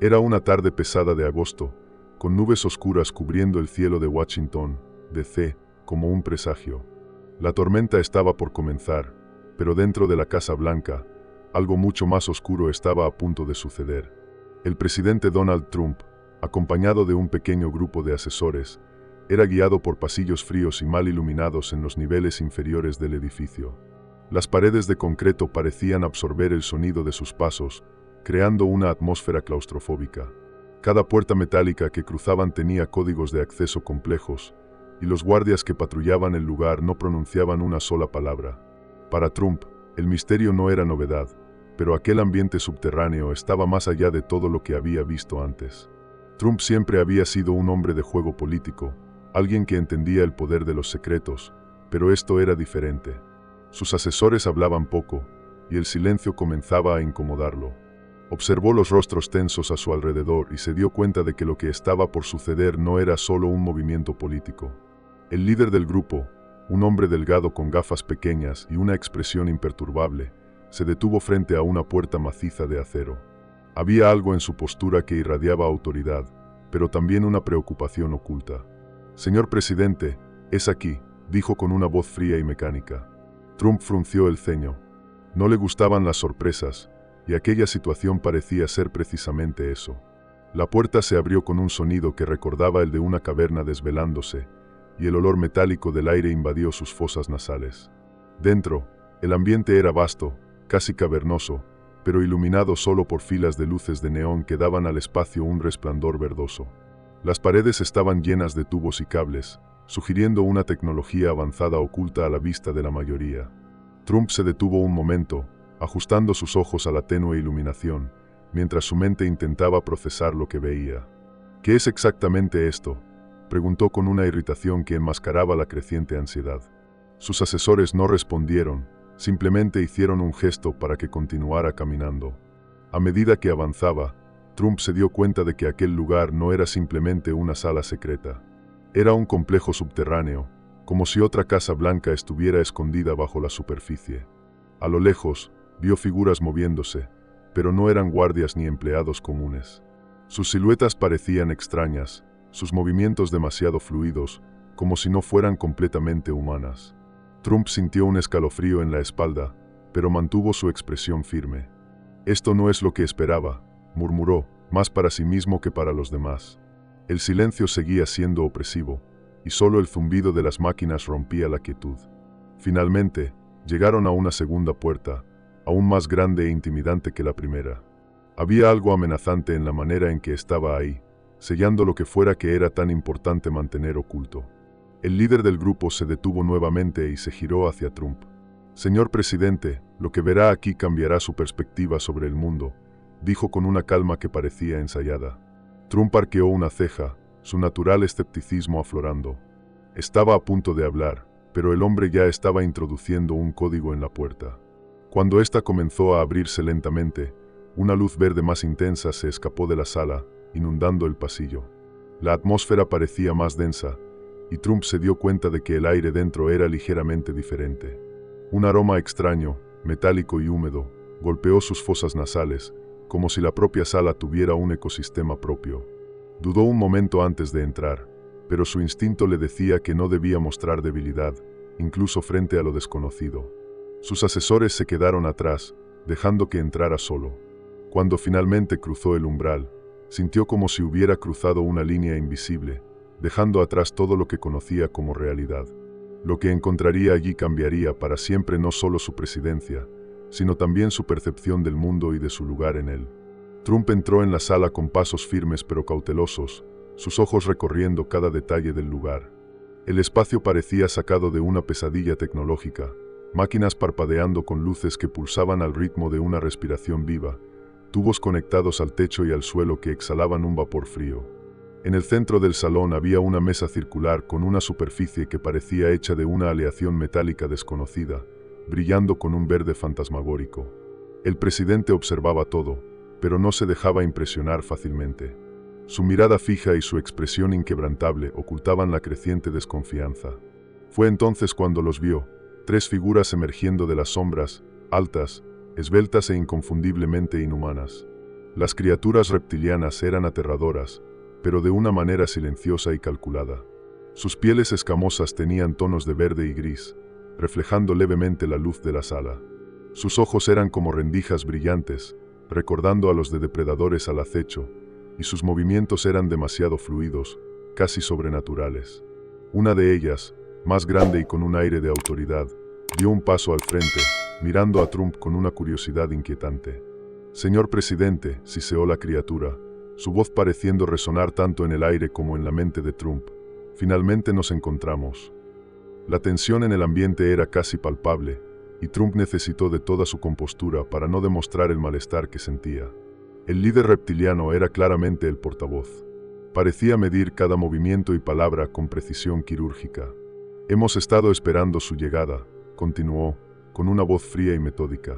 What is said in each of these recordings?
Era una tarde pesada de agosto, con nubes oscuras cubriendo el cielo de Washington, D.C., como un presagio. La tormenta estaba por comenzar, pero dentro de la Casa Blanca, algo mucho más oscuro estaba a punto de suceder. El presidente Donald Trump, acompañado de un pequeño grupo de asesores, era guiado por pasillos fríos y mal iluminados en los niveles inferiores del edificio. Las paredes de concreto parecían absorber el sonido de sus pasos, creando una atmósfera claustrofóbica. Cada puerta metálica que cruzaban tenía códigos de acceso complejos, y los guardias que patrullaban el lugar no pronunciaban una sola palabra. Para Trump, el misterio no era novedad, pero aquel ambiente subterráneo estaba más allá de todo lo que había visto antes. Trump siempre había sido un hombre de juego político, alguien que entendía el poder de los secretos, pero esto era diferente. Sus asesores hablaban poco, y el silencio comenzaba a incomodarlo. Observó los rostros tensos a su alrededor y se dio cuenta de que lo que estaba por suceder no era solo un movimiento político. El líder del grupo, un hombre delgado con gafas pequeñas y una expresión imperturbable, se detuvo frente a una puerta maciza de acero. Había algo en su postura que irradiaba autoridad, pero también una preocupación oculta. «Señor presidente, es aquí», dijo con una voz fría y mecánica. Trump frunció el ceño. No le gustaban las sorpresas, y aquella situación parecía ser precisamente eso. La puerta se abrió con un sonido que recordaba el de una caverna desvelándose, y el olor metálico del aire invadió sus fosas nasales. Dentro, el ambiente era vasto, casi cavernoso, pero iluminado solo por filas de luces de neón que daban al espacio un resplandor verdoso. Las paredes estaban llenas de tubos y cables, sugiriendo una tecnología avanzada oculta a la vista de la mayoría. Trump se detuvo un momento, ajustando sus ojos a la tenue iluminación, mientras su mente intentaba procesar lo que veía. «¿Qué es exactamente esto?», preguntó con una irritación que enmascaraba la creciente ansiedad. Sus asesores no respondieron, simplemente hicieron un gesto para que continuara caminando. A medida que avanzaba, Trump se dio cuenta de que aquel lugar no era simplemente una sala secreta. Era un complejo subterráneo, como si otra Casa Blanca estuviera escondida bajo la superficie. A lo lejos, vio figuras moviéndose, pero no eran guardias ni empleados comunes. Sus siluetas parecían extrañas, sus movimientos demasiado fluidos, como si no fueran completamente humanas. Trump sintió un escalofrío en la espalda, pero mantuvo su expresión firme. «Esto no es lo que esperaba», murmuró, más para sí mismo que para los demás. El silencio seguía siendo opresivo, y solo el zumbido de las máquinas rompía la quietud. Finalmente, llegaron a una segunda puerta, aún más grande e intimidante que la primera. Había algo amenazante en la manera en que estaba ahí, sellando lo que fuera que era tan importante mantener oculto. El líder del grupo se detuvo nuevamente y se giró hacia Trump. «Señor presidente, lo que verá aquí cambiará su perspectiva sobre el mundo», dijo con una calma que parecía ensayada. Trump arqueó una ceja, su natural escepticismo aflorando. Estaba a punto de hablar, pero el hombre ya estaba introduciendo un código en la puerta. Cuando ésta comenzó a abrirse lentamente, una luz verde más intensa se escapó de la sala, inundando el pasillo. La atmósfera parecía más densa, y Trump se dio cuenta de que el aire dentro era ligeramente diferente. Un aroma extraño, metálico y húmedo, golpeó sus fosas nasales, como si la propia sala tuviera un ecosistema propio. Dudó un momento antes de entrar, pero su instinto le decía que no debía mostrar debilidad, incluso frente a lo desconocido. Sus asesores se quedaron atrás, dejando que entrara solo. Cuando finalmente cruzó el umbral, sintió como si hubiera cruzado una línea invisible, dejando atrás todo lo que conocía como realidad. Lo que encontraría allí cambiaría para siempre no solo su presidencia, sino también su percepción del mundo y de su lugar en él. Trump entró en la sala con pasos firmes pero cautelosos, sus ojos recorriendo cada detalle del lugar. El espacio parecía sacado de una pesadilla tecnológica, máquinas parpadeando con luces que pulsaban al ritmo de una respiración viva, tubos conectados al techo y al suelo que exhalaban un vapor frío. En el centro del salón había una mesa circular con una superficie que parecía hecha de una aleación metálica desconocida, brillando con un verde fantasmagórico. El presidente observaba todo, pero no se dejaba impresionar fácilmente. Su mirada fija y su expresión inquebrantable ocultaban la creciente desconfianza. Fue entonces cuando los vio, tres figuras emergiendo de las sombras, altas, esbeltas e inconfundiblemente inhumanas. Las criaturas reptilianas eran aterradoras, pero de una manera silenciosa y calculada. Sus pieles escamosas tenían tonos de verde y gris, reflejando levemente la luz de la sala. Sus ojos eran como rendijas brillantes, recordando a los de depredadores al acecho, y sus movimientos eran demasiado fluidos, casi sobrenaturales. Una de ellas, más grande y con un aire de autoridad, dio un paso al frente, mirando a Trump con una curiosidad inquietante. «Señor presidente», siseó la criatura, su voz pareciendo resonar tanto en el aire como en la mente de Trump. «Finalmente nos encontramos». La tensión en el ambiente era casi palpable, y Trump necesitó de toda su compostura para no demostrar el malestar que sentía. El líder reptiliano era claramente el portavoz. Parecía medir cada movimiento y palabra con precisión quirúrgica. «Hemos estado esperando su llegada», continuó, con una voz fría y metódica.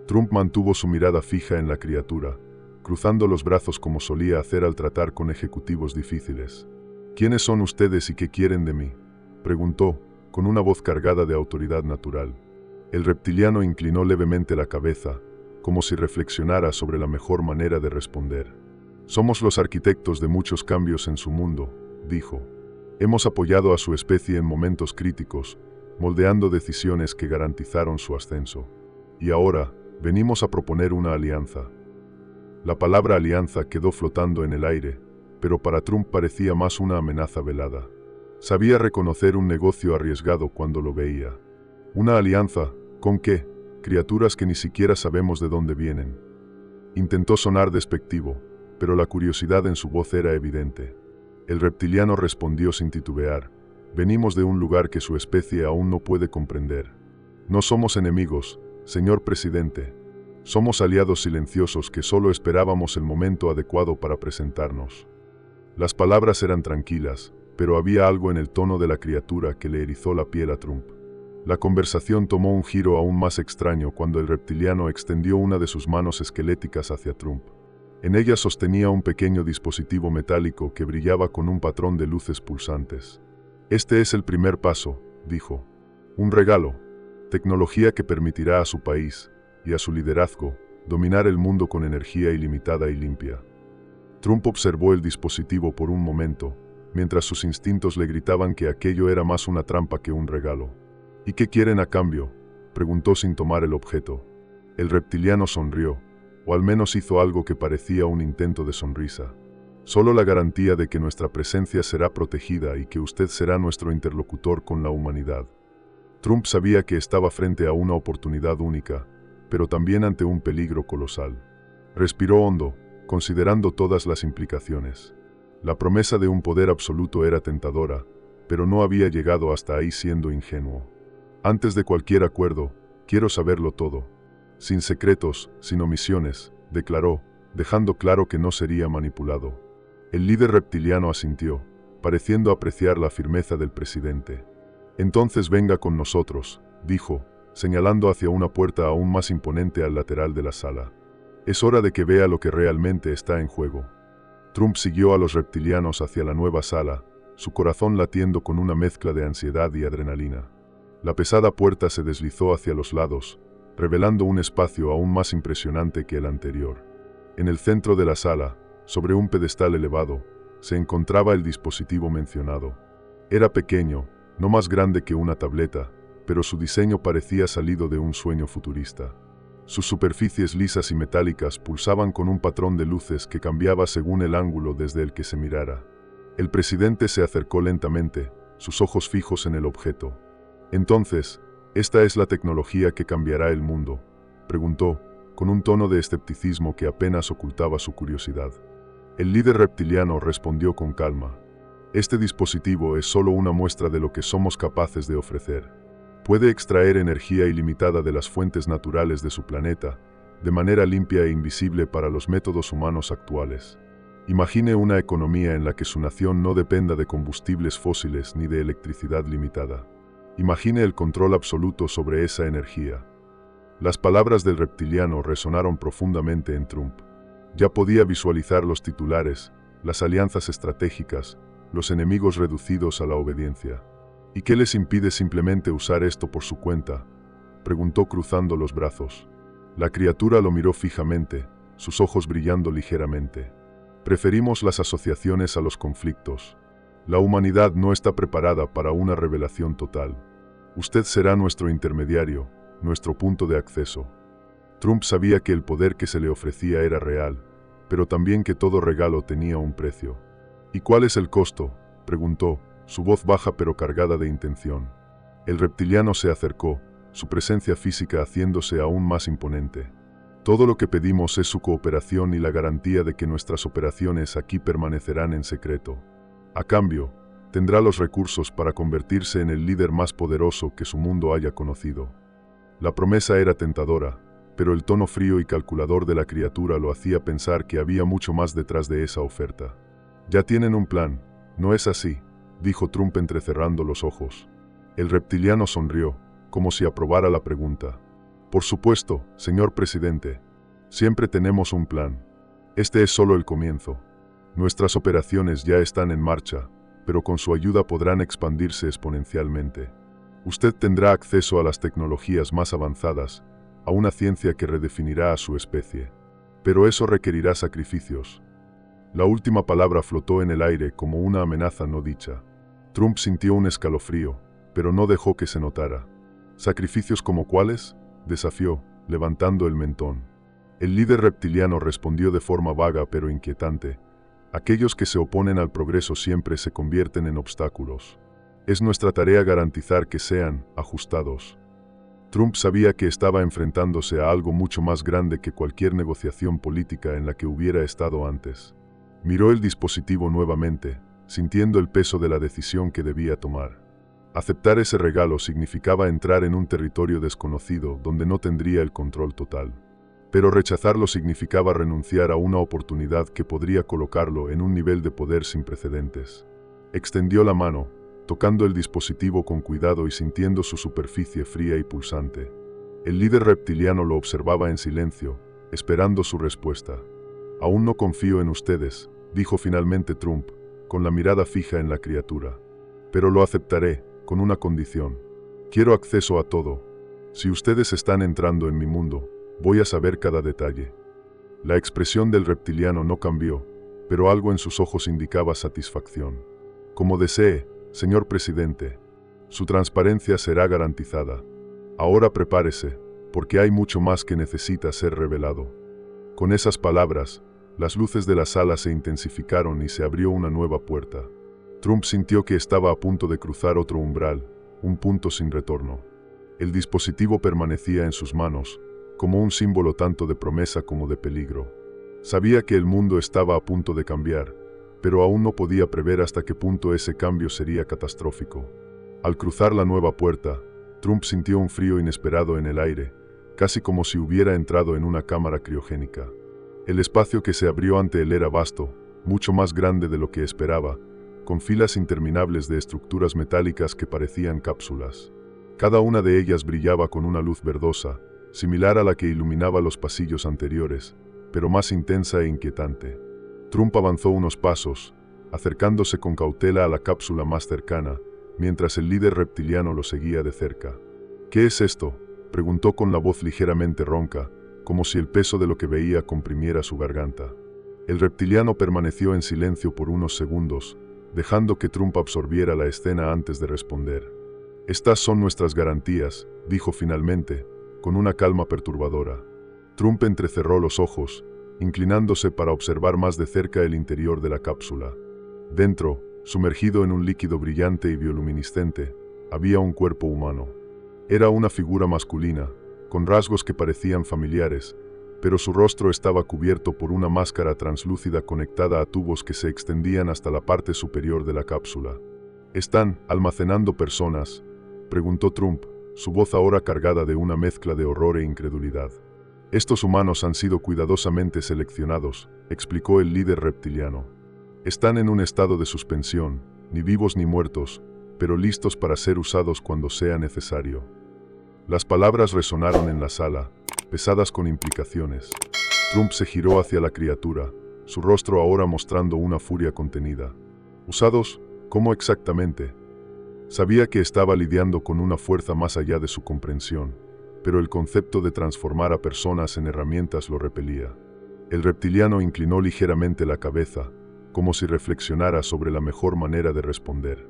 Trump mantuvo su mirada fija en la criatura, cruzando los brazos como solía hacer al tratar con ejecutivos difíciles. «¿Quiénes son ustedes y qué quieren de mí?», preguntó, con una voz cargada de autoridad natural. El reptiliano inclinó levemente la cabeza, como si reflexionara sobre la mejor manera de responder. «Somos los arquitectos de muchos cambios en su mundo», dijo. «Hemos apoyado a su especie en momentos críticos, moldeando decisiones que garantizaron su ascenso. Y ahora, venimos a proponer una alianza». La palabra alianza quedó flotando en el aire, pero para Trump parecía más una amenaza velada. Sabía reconocer un negocio arriesgado cuando lo veía. «¿Una alianza? ¿Con qué? Criaturas que ni siquiera sabemos de dónde vienen». Intentó sonar despectivo, pero la curiosidad en su voz era evidente. El reptiliano respondió sin titubear: «Venimos de un lugar que su especie aún no puede comprender. No somos enemigos, señor presidente. Somos aliados silenciosos que solo esperábamos el momento adecuado para presentarnos». Las palabras eran tranquilas, pero había algo en el tono de la criatura que le erizó la piel a Trump. La conversación tomó un giro aún más extraño cuando el reptiliano extendió una de sus manos esqueléticas hacia Trump. En ella sostenía un pequeño dispositivo metálico que brillaba con un patrón de luces pulsantes. «Este es el primer paso», dijo. «Un regalo. Tecnología que permitirá a su país, y a su liderazgo, dominar el mundo con energía ilimitada y limpia». Trump observó el dispositivo por un momento, mientras sus instintos le gritaban que aquello era más una trampa que un regalo. «¿Y qué quieren a cambio?», preguntó sin tomar el objeto. El reptiliano sonrió, o al menos hizo algo que parecía un intento de sonrisa. «Solo la garantía de que nuestra presencia será protegida y que usted será nuestro interlocutor con la humanidad». Trump sabía que estaba frente a una oportunidad única, pero también ante un peligro colosal. Respiró hondo, considerando todas las implicaciones. La promesa de un poder absoluto era tentadora, pero no había llegado hasta ahí siendo ingenuo. «Antes de cualquier acuerdo, quiero saberlo todo. Sin secretos, sin omisiones», declaró, dejando claro que no sería manipulado. El líder reptiliano asintió, pareciendo apreciar la firmeza del presidente. «Entonces venga con nosotros», dijo, señalando hacia una puerta aún más imponente al lateral de la sala. «Es hora de que vea lo que realmente está en juego». Trump siguió a los reptilianos hacia la nueva sala, su corazón latiendo con una mezcla de ansiedad y adrenalina. La pesada puerta se deslizó hacia los lados, revelando un espacio aún más impresionante que el anterior. En el centro de la sala, sobre un pedestal elevado, se encontraba el dispositivo mencionado. Era pequeño, no más grande que una tableta, pero su diseño parecía salido de un sueño futurista. Sus superficies lisas y metálicas pulsaban con un patrón de luces que cambiaba según el ángulo desde el que se mirara. El presidente se acercó lentamente, sus ojos fijos en el objeto. «Entonces, ¿esta es la tecnología que cambiará el mundo?», preguntó, con un tono de escepticismo que apenas ocultaba su curiosidad. El líder reptiliano respondió con calma: «Este dispositivo es solo una muestra de lo que somos capaces de ofrecer. Puede extraer energía ilimitada de las fuentes naturales de su planeta, de manera limpia e invisible para los métodos humanos actuales. Imagine una economía en la que su nación no dependa de combustibles fósiles ni de electricidad limitada. Imagine el control absoluto sobre esa energía». Las palabras del reptiliano resonaron profundamente en Trump. Ya podía visualizar los titulares, las alianzas estratégicas, los enemigos reducidos a la obediencia. «¿Y qué les impide simplemente usar esto por su cuenta?», preguntó cruzando los brazos. La criatura lo miró fijamente, sus ojos brillando ligeramente. Preferimos las asociaciones a los conflictos. La humanidad no está preparada para una revelación total. Usted será nuestro intermediario, nuestro punto de acceso. Trump sabía que el poder que se le ofrecía era real, pero también que todo regalo tenía un precio. ¿Y cuál es el costo?, preguntó, su voz baja pero cargada de intención. El reptiliano se acercó, su presencia física haciéndose aún más imponente. Todo lo que pedimos es su cooperación y la garantía de que nuestras operaciones aquí permanecerán en secreto. A cambio, tendrá los recursos para convertirse en el líder más poderoso que su mundo haya conocido. La promesa era tentadora, pero el tono frío y calculador de la criatura lo hacía pensar que había mucho más detrás de esa oferta. Ya tienen un plan, ¿no es así?, dijo Trump entrecerrando los ojos. El reptiliano sonrió, como si aprobara la pregunta. Por supuesto, señor presidente. Siempre tenemos un plan. Este es solo el comienzo. Nuestras operaciones ya están en marcha, pero con su ayuda podrán expandirse exponencialmente. Usted tendrá acceso a las tecnologías más avanzadas, a una ciencia que redefinirá a su especie. Pero eso requerirá sacrificios. La última palabra flotó en el aire como una amenaza no dicha. Trump sintió un escalofrío, pero no dejó que se notara. ¿Sacrificios como cuáles?, desafió, levantando el mentón. El líder reptiliano respondió de forma vaga pero inquietante. Aquellos que se oponen al progreso siempre se convierten en obstáculos. Es nuestra tarea garantizar que sean ajustados. Trump sabía que estaba enfrentándose a algo mucho más grande que cualquier negociación política en la que hubiera estado antes. Miró el dispositivo nuevamente, sintiendo el peso de la decisión que debía tomar. Aceptar ese regalo significaba entrar en un territorio desconocido donde no tendría el control total. Pero rechazarlo significaba renunciar a una oportunidad que podría colocarlo en un nivel de poder sin precedentes. Extendió la mano, tocando el dispositivo con cuidado y sintiendo su superficie fría y pulsante. El líder reptiliano lo observaba en silencio, esperando su respuesta. «Aún no confío en ustedes», dijo finalmente Trump, con la mirada fija en la criatura. «Pero lo aceptaré, con una condición. Quiero acceso a todo. Si ustedes están entrando en mi mundo, voy a saber cada detalle». La expresión del reptiliano no cambió, pero algo en sus ojos indicaba satisfacción. «Como desee, señor presidente. Su transparencia será garantizada. Ahora prepárese, porque hay mucho más que necesita ser revelado». Con esas palabras, las luces de la sala se intensificaron y se abrió una nueva puerta. Trump sintió que estaba a punto de cruzar otro umbral, un punto sin retorno. El dispositivo permanecía en sus manos, como un símbolo tanto de promesa como de peligro. Sabía que el mundo estaba a punto de cambiar, pero aún no podía prever hasta qué punto ese cambio sería catastrófico. Al cruzar la nueva puerta, Trump sintió un frío inesperado en el aire, casi como si hubiera entrado en una cámara criogénica. El espacio que se abrió ante él era vasto, mucho más grande de lo que esperaba, con filas interminables de estructuras metálicas que parecían cápsulas. Cada una de ellas brillaba con una luz verdosa, similar a la que iluminaba los pasillos anteriores, pero más intensa e inquietante. Trump avanzó unos pasos, acercándose con cautela a la cápsula más cercana, mientras el líder reptiliano lo seguía de cerca. «¿Qué es esto?», preguntó con la voz ligeramente ronca, como si el peso de lo que veía comprimiera su garganta. El reptiliano permaneció en silencio por unos segundos, dejando que Trump absorbiera la escena antes de responder. «Estas son nuestras garantías», dijo finalmente, con una calma perturbadora. Trump entrecerró los ojos, inclinándose para observar más de cerca el interior de la cápsula. Dentro, sumergido en un líquido brillante y bioluminiscente, había un cuerpo humano. Era una figura masculina, con rasgos que parecían familiares, pero su rostro estaba cubierto por una máscara translúcida conectada a tubos que se extendían hasta la parte superior de la cápsula. «¿Están almacenando personas?», preguntó Trump, su voz ahora cargada de una mezcla de horror e incredulidad. «Estos humanos han sido cuidadosamente seleccionados», explicó el líder reptiliano. «Están en un estado de suspensión, ni vivos ni muertos, pero listos para ser usados cuando sea necesario». Las palabras resonaron en la sala, pesadas con implicaciones. Trump se giró hacia la criatura, su rostro ahora mostrando una furia contenida. ¿Usados? ¿Cómo exactamente? Sabía que estaba lidiando con una fuerza más allá de su comprensión, pero el concepto de transformar a personas en herramientas lo repelía. El reptiliano inclinó ligeramente la cabeza, como si reflexionara sobre la mejor manera de responder.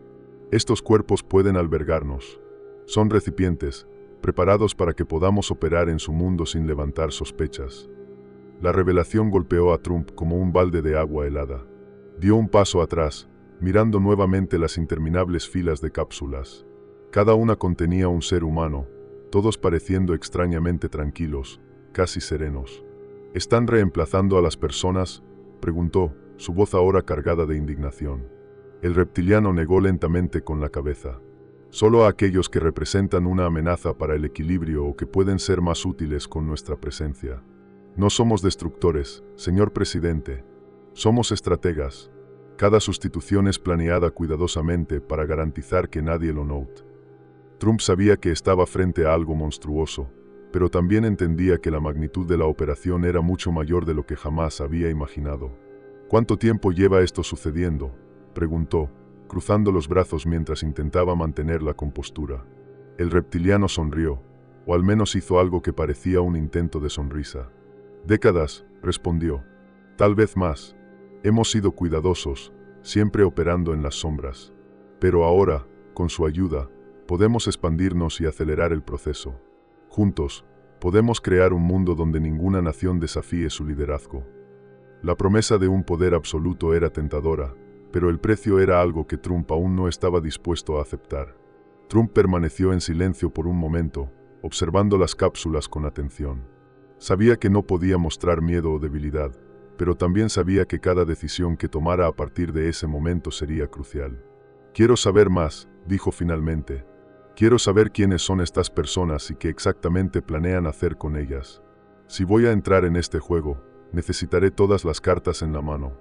Estos cuerpos pueden albergarnos. Son recipientes, preparados para que podamos operar en su mundo sin levantar sospechas. La revelación golpeó a Trump como un balde de agua helada. Dio un paso atrás, mirando nuevamente las interminables filas de cápsulas. Cada una contenía un ser humano, todos pareciendo extrañamente tranquilos, casi serenos. ¿Están reemplazando a las personas?, preguntó, su voz ahora cargada de indignación. El reptiliano negó lentamente con la cabeza. Solo a aquellos que representan una amenaza para el equilibrio o que pueden ser más útiles con nuestra presencia. No somos destructores, señor presidente. Somos estrategas. Cada sustitución es planeada cuidadosamente para garantizar que nadie lo note. Trump sabía que estaba frente a algo monstruoso, pero también entendía que la magnitud de la operación era mucho mayor de lo que jamás había imaginado. ¿Cuánto tiempo lleva esto sucediendo?, preguntó, cruzando los brazos mientras intentaba mantener la compostura. El reptiliano sonrió, o al menos hizo algo que parecía un intento de sonrisa. Décadas, respondió. Tal vez más. Hemos sido cuidadosos, siempre operando en las sombras. Pero ahora, con su ayuda, podemos expandirnos y acelerar el proceso. Juntos, podemos crear un mundo donde ninguna nación desafíe su liderazgo. La promesa de un poder absoluto era tentadora, pero el precio era algo que Trump aún no estaba dispuesto a aceptar. Trump permaneció en silencio por un momento, observando las cápsulas con atención. Sabía que no podía mostrar miedo o debilidad, pero también sabía que cada decisión que tomara a partir de ese momento sería crucial. «Quiero saber más», dijo finalmente. «Quiero saber quiénes son estas personas y qué exactamente planean hacer con ellas. Si voy a entrar en este juego, necesitaré todas las cartas en la mano».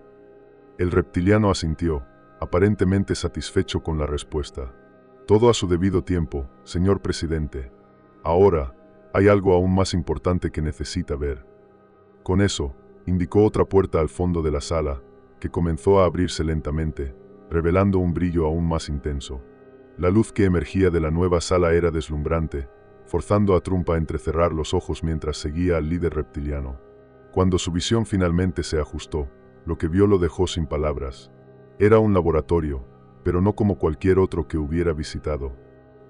El reptiliano asintió, aparentemente satisfecho con la respuesta. «Todo a su debido tiempo, señor presidente. Ahora, hay algo aún más importante que necesita ver». Con eso, indicó otra puerta al fondo de la sala, que comenzó a abrirse lentamente, revelando un brillo aún más intenso. La luz que emergía de la nueva sala era deslumbrante, forzando a Trump a entrecerrar los ojos mientras seguía al líder reptiliano. Cuando su visión finalmente se ajustó, lo que vio lo dejó sin palabras. Era un laboratorio, pero no como cualquier otro que hubiera visitado.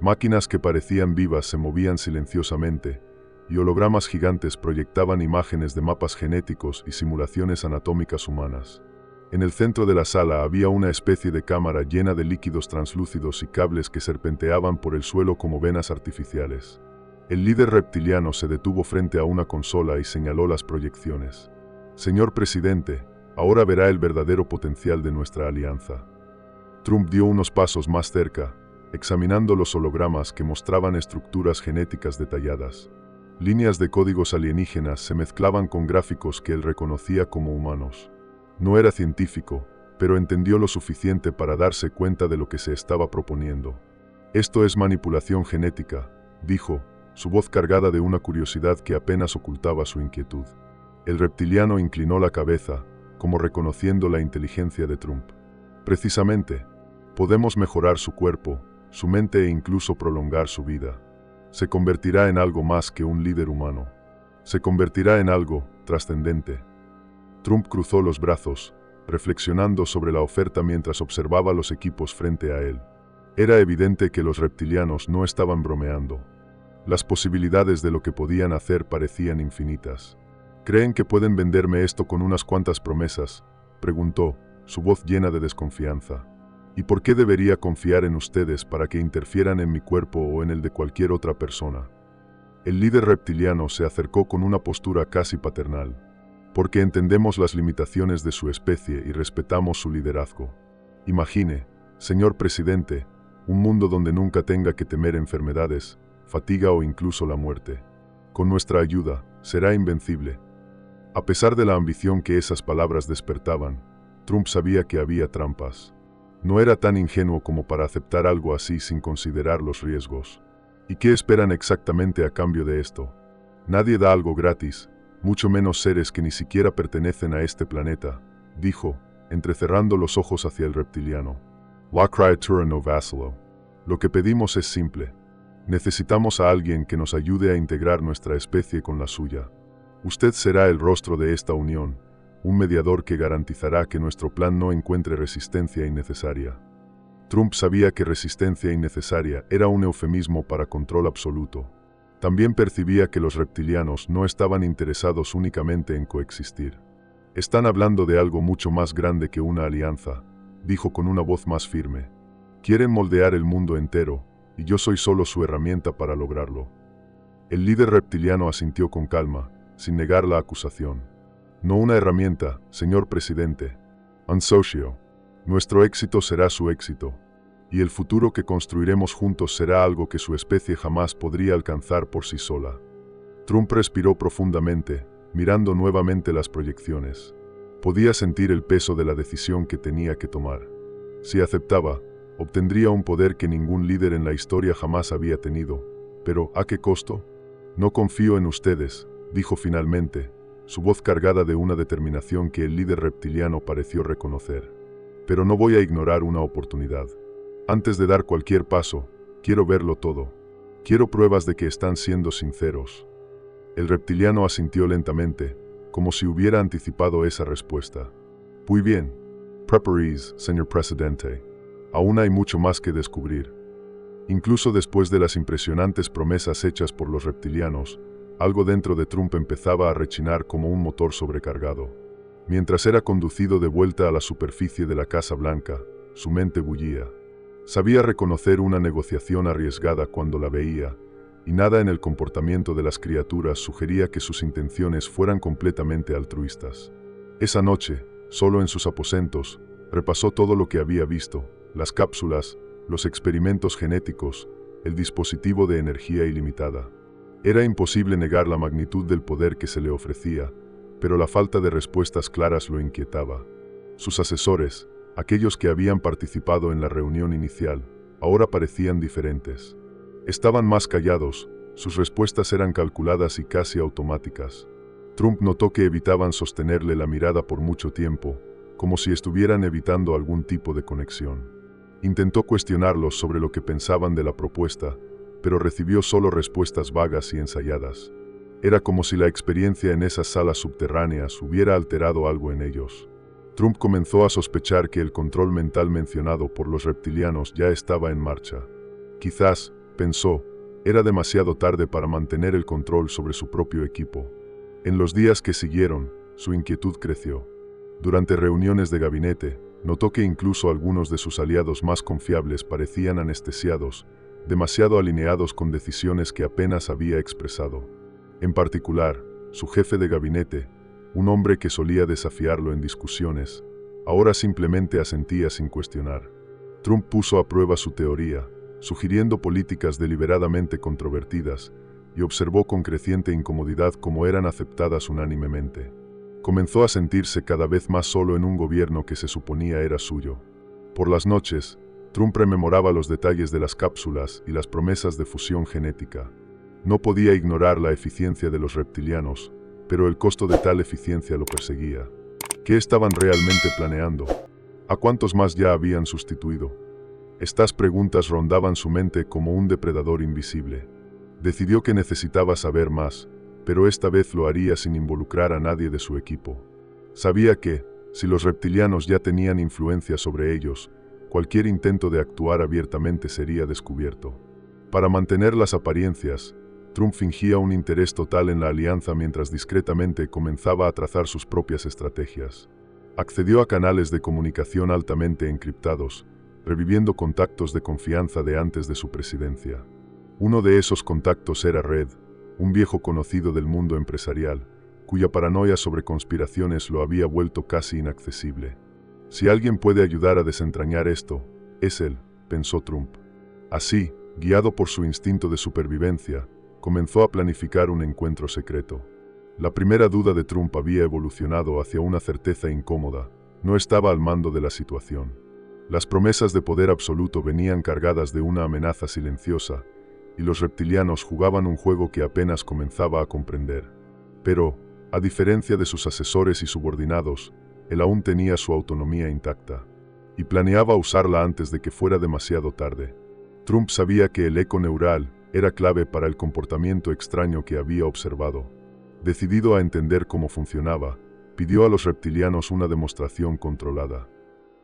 Máquinas que parecían vivas se movían silenciosamente, y hologramas gigantes proyectaban imágenes de mapas genéticos y simulaciones anatómicas humanas. En el centro de la sala había una especie de cámara llena de líquidos translúcidos y cables que serpenteaban por el suelo como venas artificiales. El líder reptiliano se detuvo frente a una consola y señaló las proyecciones. «Señor presidente, ahora verá el verdadero potencial de nuestra alianza». Trump dio unos pasos más cerca, examinando los hologramas que mostraban estructuras genéticas detalladas. Líneas de códigos alienígenas se mezclaban con gráficos que él reconocía como humanos. No era científico, pero entendió lo suficiente para darse cuenta de lo que se estaba proponiendo. «Esto es manipulación genética», dijo, su voz cargada de una curiosidad que apenas ocultaba su inquietud. El reptiliano inclinó la cabeza, como reconociendo la inteligencia de Trump. «Precisamente, podemos mejorar su cuerpo, su mente e incluso prolongar su vida. Se convertirá en algo más que un líder humano. Se convertirá en algo trascendente». Trump cruzó los brazos, reflexionando sobre la oferta mientras observaba los equipos frente a él. Era evidente que los reptilianos no estaban bromeando. Las posibilidades de lo que podían hacer parecían infinitas. «¿Creen que pueden venderme esto con unas cuantas promesas?», preguntó, su voz llena de desconfianza. «¿Y por qué debería confiar en ustedes para que interfieran en mi cuerpo o en el de cualquier otra persona?». El líder reptiliano se acercó con una postura casi paternal. «Porque entendemos las limitaciones de su especie y respetamos su liderazgo. Imagine, señor presidente, un mundo donde nunca tenga que temer enfermedades, fatiga o incluso la muerte. Con nuestra ayuda, será invencible». A pesar de la ambición que esas palabras despertaban, Trump sabía que había trampas. No era tan ingenuo como para aceptar algo así sin considerar los riesgos. ¿Y qué esperan exactamente a cambio de esto? Nadie da algo gratis, mucho menos seres que ni siquiera pertenecen a este planeta, dijo, entrecerrando los ojos hacia el reptiliano. La criatura no vaciló. Lo que pedimos es simple. Necesitamos a alguien que nos ayude a integrar nuestra especie con la suya. Usted será el rostro de esta unión, un mediador que garantizará que nuestro plan no encuentre resistencia innecesaria. Trump sabía que resistencia innecesaria era un eufemismo para control absoluto. También percibía que los reptilianos no estaban interesados únicamente en coexistir. Están hablando de algo mucho más grande que una alianza, dijo con una voz más firme. Quieren moldear el mundo entero, y yo soy solo su herramienta para lograrlo. El líder reptiliano asintió con calma, sin negar la acusación. No una herramienta, señor presidente. Un socio. Nuestro éxito será su éxito, y el futuro que construiremos juntos será algo que su especie jamás podría alcanzar por sí sola. Trump respiró profundamente, mirando nuevamente las proyecciones. Podía sentir el peso de la decisión que tenía que tomar. Si aceptaba, obtendría un poder que ningún líder en la historia jamás había tenido. Pero, ¿a qué costo? No confío en ustedes, dijo finalmente, su voz cargada de una determinación que el líder reptiliano pareció reconocer. Pero no voy a ignorar una oportunidad. Antes de dar cualquier paso, quiero verlo todo. Quiero pruebas de que están siendo sinceros. El reptiliano asintió lentamente, como si hubiera anticipado esa respuesta. Muy bien. Preparéis, señor presidente. Aún hay mucho más que descubrir. Incluso después de las impresionantes promesas hechas por los reptilianos, algo dentro de Trump empezaba a rechinar como un motor sobrecargado. Mientras era conducido de vuelta a la superficie de la Casa Blanca, su mente bullía. Sabía reconocer una negociación arriesgada cuando la veía, y nada en el comportamiento de las criaturas sugería que sus intenciones fueran completamente altruistas. Esa noche, solo en sus aposentos, repasó todo lo que había visto: las cápsulas, los experimentos genéticos, el dispositivo de energía ilimitada. Era imposible negar la magnitud del poder que se le ofrecía, pero la falta de respuestas claras lo inquietaba. Sus asesores, aquellos que habían participado en la reunión inicial, ahora parecían diferentes. Estaban más callados, sus respuestas eran calculadas y casi automáticas. Trump notó que evitaban sostenerle la mirada por mucho tiempo, como si estuvieran evitando algún tipo de conexión. Intentó cuestionarlos sobre lo que pensaban de la propuesta, pero recibió solo respuestas vagas y ensayadas. Era como si la experiencia en esas salas subterráneas hubiera alterado algo en ellos. Trump comenzó a sospechar que el control mental mencionado por los reptilianos ya estaba en marcha. Quizás, pensó, era demasiado tarde para mantener el control sobre su propio equipo. En los días que siguieron, su inquietud creció. Durante reuniones de gabinete, notó que incluso algunos de sus aliados más confiables parecían anestesiados, demasiado alineados con decisiones que apenas había expresado. En particular, su jefe de gabinete, un hombre que solía desafiarlo en discusiones, ahora simplemente asentía sin cuestionar. Trump puso a prueba su teoría, sugiriendo políticas deliberadamente controvertidas, y observó con creciente incomodidad cómo eran aceptadas unánimemente. Comenzó a sentirse cada vez más solo en un gobierno que se suponía era suyo. Por las noches, Trump rememoraba los detalles de las cápsulas y las promesas de fusión genética. No podía ignorar la eficiencia de los reptilianos, pero el costo de tal eficiencia lo perseguía. ¿Qué estaban realmente planeando? ¿A cuántos más ya habían sustituido? Estas preguntas rondaban su mente como un depredador invisible. Decidió que necesitaba saber más, pero esta vez lo haría sin involucrar a nadie de su equipo. Sabía que, si los reptilianos ya tenían influencia sobre ellos, cualquier intento de actuar abiertamente sería descubierto. Para mantener las apariencias, Trump fingía un interés total en la alianza mientras discretamente comenzaba a trazar sus propias estrategias. Accedió a canales de comunicación altamente encriptados, reviviendo contactos de confianza de antes de su presidencia. Uno de esos contactos era Red, un viejo conocido del mundo empresarial, cuya paranoia sobre conspiraciones lo había vuelto casi inaccesible. Si alguien puede ayudar a desentrañar esto, es él, pensó Trump. Así, guiado por su instinto de supervivencia, comenzó a planificar un encuentro secreto. La primera duda de Trump había evolucionado hacia una certeza incómoda: no estaba al mando de la situación. Las promesas de poder absoluto venían cargadas de una amenaza silenciosa, y los reptilianos jugaban un juego que apenas comenzaba a comprender. Pero, a diferencia de sus asesores y subordinados, él aún tenía su autonomía intacta, y planeaba usarla antes de que fuera demasiado tarde. Trump sabía que el eco neural era clave para el comportamiento extraño que había observado. Decidido a entender cómo funcionaba, pidió a los reptilianos una demostración controlada.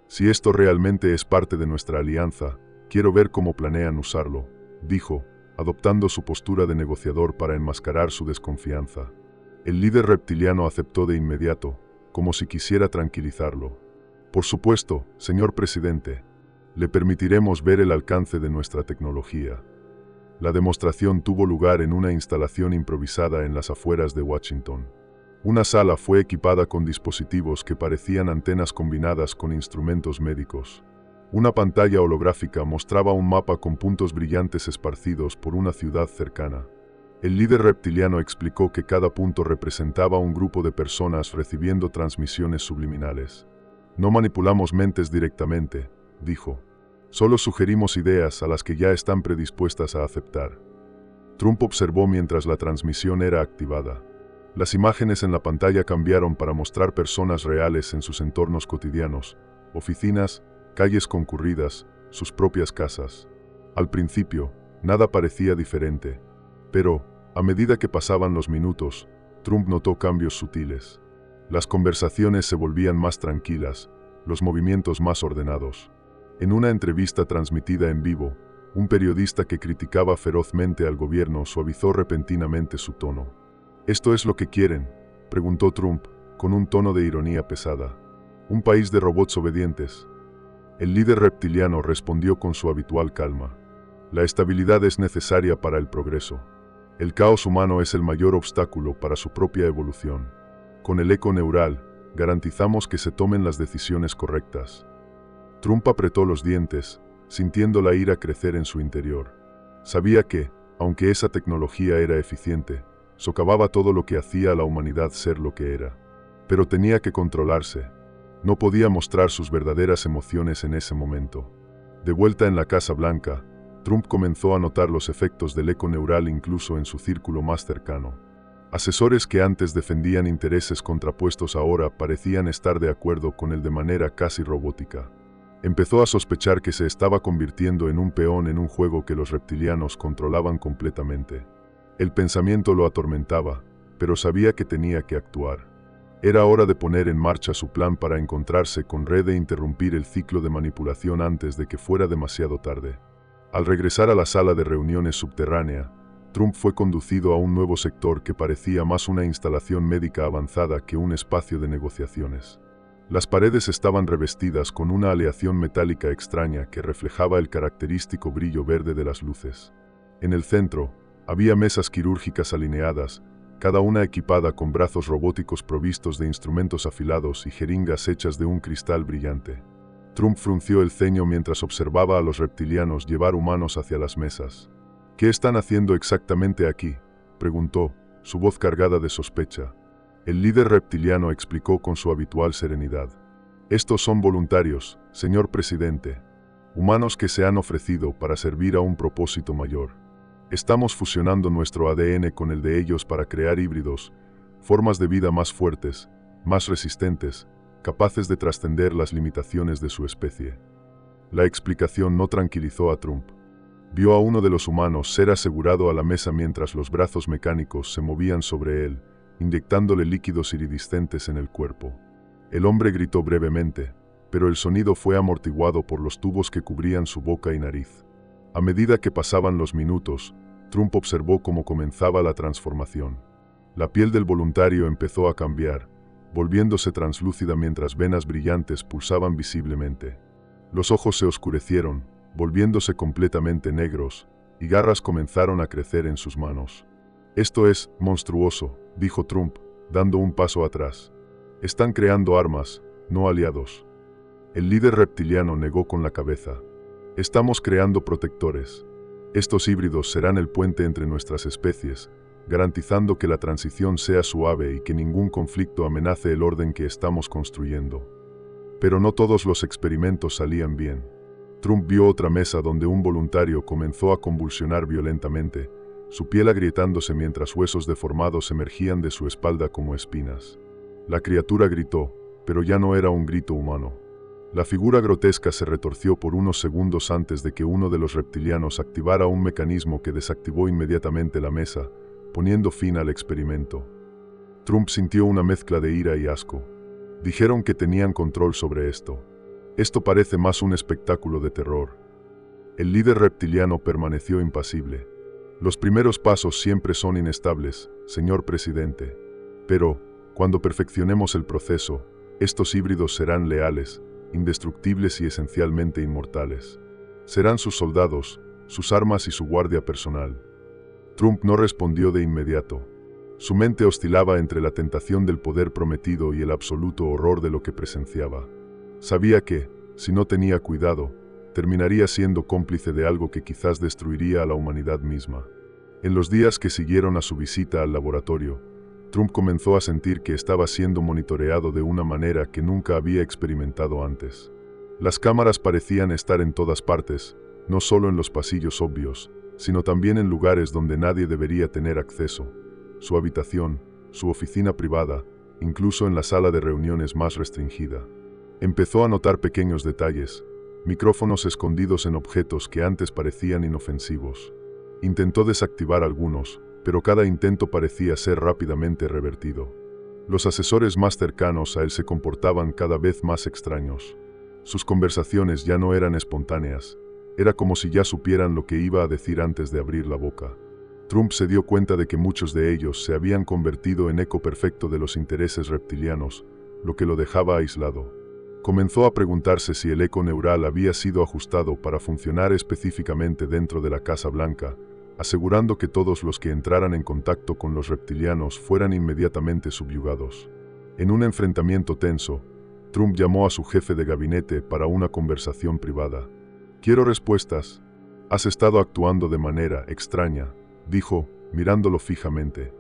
Si esto realmente es parte de nuestra alianza, quiero ver cómo planean usarlo, dijo, adoptando su postura de negociador para enmascarar su desconfianza. El líder reptiliano aceptó de inmediato, como si quisiera tranquilizarlo. Por supuesto, señor presidente, le permitiremos ver el alcance de nuestra tecnología. La demostración tuvo lugar en una instalación improvisada en las afueras de Washington. Una sala fue equipada con dispositivos que parecían antenas combinadas con instrumentos médicos. Una pantalla holográfica mostraba un mapa con puntos brillantes esparcidos por una ciudad cercana. El líder reptiliano explicó que cada punto representaba un grupo de personas recibiendo transmisiones subliminales. No manipulamos mentes directamente, dijo. Solo sugerimos ideas a las que ya están predispuestas a aceptar. Trump observó mientras la transmisión era activada. Las imágenes en la pantalla cambiaron para mostrar personas reales en sus entornos cotidianos, oficinas, calles concurridas, sus propias casas. Al principio, nada parecía diferente. Pero, a medida que pasaban los minutos, Trump notó cambios sutiles. Las conversaciones se volvían más tranquilas, los movimientos más ordenados. En una entrevista transmitida en vivo, un periodista que criticaba ferozmente al gobierno suavizó repentinamente su tono. ¿Esto es lo que quieren?, preguntó Trump, con un tono de ironía pesada. ¿Un país de robots obedientes? El líder reptiliano respondió con su habitual calma. La estabilidad es necesaria para el progreso. El caos humano es el mayor obstáculo para su propia evolución. Con el eco neural, garantizamos que se tomen las decisiones correctas. Trump apretó los dientes, sintiendo la ira crecer en su interior. Sabía que, aunque esa tecnología era eficiente, socavaba todo lo que hacía a la humanidad ser lo que era. Pero tenía que controlarse. No podía mostrar sus verdaderas emociones en ese momento. De vuelta en la Casa Blanca, Trump comenzó a notar los efectos del eco neural incluso en su círculo más cercano. Asesores que antes defendían intereses contrapuestos ahora parecían estar de acuerdo con él de manera casi robótica. Empezó a sospechar que se estaba convirtiendo en un peón en un juego que los reptilianos controlaban completamente. El pensamiento lo atormentaba, pero sabía que tenía que actuar. Era hora de poner en marcha su plan para encontrarse con Red e interrumpir el ciclo de manipulación antes de que fuera demasiado tarde. Al regresar a la sala de reuniones subterránea, Trump fue conducido a un nuevo sector que parecía más una instalación médica avanzada que un espacio de negociaciones. Las paredes estaban revestidas con una aleación metálica extraña que reflejaba el característico brillo verde de las luces. En el centro, había mesas quirúrgicas alineadas, cada una equipada con brazos robóticos provistos de instrumentos afilados y jeringas hechas de un cristal brillante. Trump frunció el ceño mientras observaba a los reptilianos llevar humanos hacia las mesas. ¿Qué están haciendo exactamente aquí?, preguntó, su voz cargada de sospecha. El líder reptiliano explicó con su habitual serenidad. Estos son voluntarios, señor presidente. Humanos que se han ofrecido para servir a un propósito mayor. Estamos fusionando nuestro ADN con el de ellos para crear híbridos, formas de vida más fuertes, más resistentes, capaces de trascender las limitaciones de su especie. La explicación no tranquilizó a Trump. Vio a uno de los humanos ser asegurado a la mesa mientras los brazos mecánicos se movían sobre él, inyectándole líquidos iridiscentes en el cuerpo. El hombre gritó brevemente, pero el sonido fue amortiguado por los tubos que cubrían su boca y nariz. A medida que pasaban los minutos, Trump observó cómo comenzaba la transformación. La piel del voluntario empezó a cambiar, volviéndose translúcida mientras venas brillantes pulsaban visiblemente. Los ojos se oscurecieron, volviéndose completamente negros, y garras comenzaron a crecer en sus manos. «Esto es monstruoso», dijo Trump, dando un paso atrás. «Están creando armas, no aliados». El líder reptiliano negó con la cabeza. «Estamos creando protectores. Estos híbridos serán el puente entre nuestras especies, garantizando que la transición sea suave y que ningún conflicto amenace el orden que estamos construyendo». Pero no todos los experimentos salían bien. Trump vio otra mesa donde un voluntario comenzó a convulsionar violentamente, su piel agrietándose mientras huesos deformados emergían de su espalda como espinas. La criatura gritó, pero ya no era un grito humano. La figura grotesca se retorció por unos segundos antes de que uno de los reptilianos activara un mecanismo que desactivó inmediatamente la mesa, poniendo fin al experimento. Trump sintió una mezcla de ira y asco. Dijeron que tenían control sobre esto. Esto parece más un espectáculo de terror. El líder reptiliano permaneció impasible. Los primeros pasos siempre son inestables, señor presidente. Pero, cuando perfeccionemos el proceso, estos híbridos serán leales, indestructibles y esencialmente inmortales. Serán sus soldados, sus armas y su guardia personal. Trump no respondió de inmediato. Su mente oscilaba entre la tentación del poder prometido y el absoluto horror de lo que presenciaba. Sabía que, si no tenía cuidado, terminaría siendo cómplice de algo que quizás destruiría a la humanidad misma. En los días que siguieron a su visita al laboratorio, Trump comenzó a sentir que estaba siendo monitoreado de una manera que nunca había experimentado antes. Las cámaras parecían estar en todas partes, no solo en los pasillos obvios, sino también en lugares donde nadie debería tener acceso: su habitación, su oficina privada, incluso en la sala de reuniones más restringida. Empezó a notar pequeños detalles, micrófonos escondidos en objetos que antes parecían inofensivos. Intentó desactivar algunos, pero cada intento parecía ser rápidamente revertido. Los asesores más cercanos a él se comportaban cada vez más extraños. Sus conversaciones ya no eran espontáneas, era como si ya supieran lo que iba a decir antes de abrir la boca. Trump se dio cuenta de que muchos de ellos se habían convertido en eco perfecto de los intereses reptilianos, lo que lo dejaba aislado. Comenzó a preguntarse si el eco neural había sido ajustado para funcionar específicamente dentro de la Casa Blanca, asegurando que todos los que entraran en contacto con los reptilianos fueran inmediatamente subyugados. En un enfrentamiento tenso, Trump llamó a su jefe de gabinete para una conversación privada. «Quiero respuestas. Has estado actuando de manera extraña», dijo, mirándolo fijamente.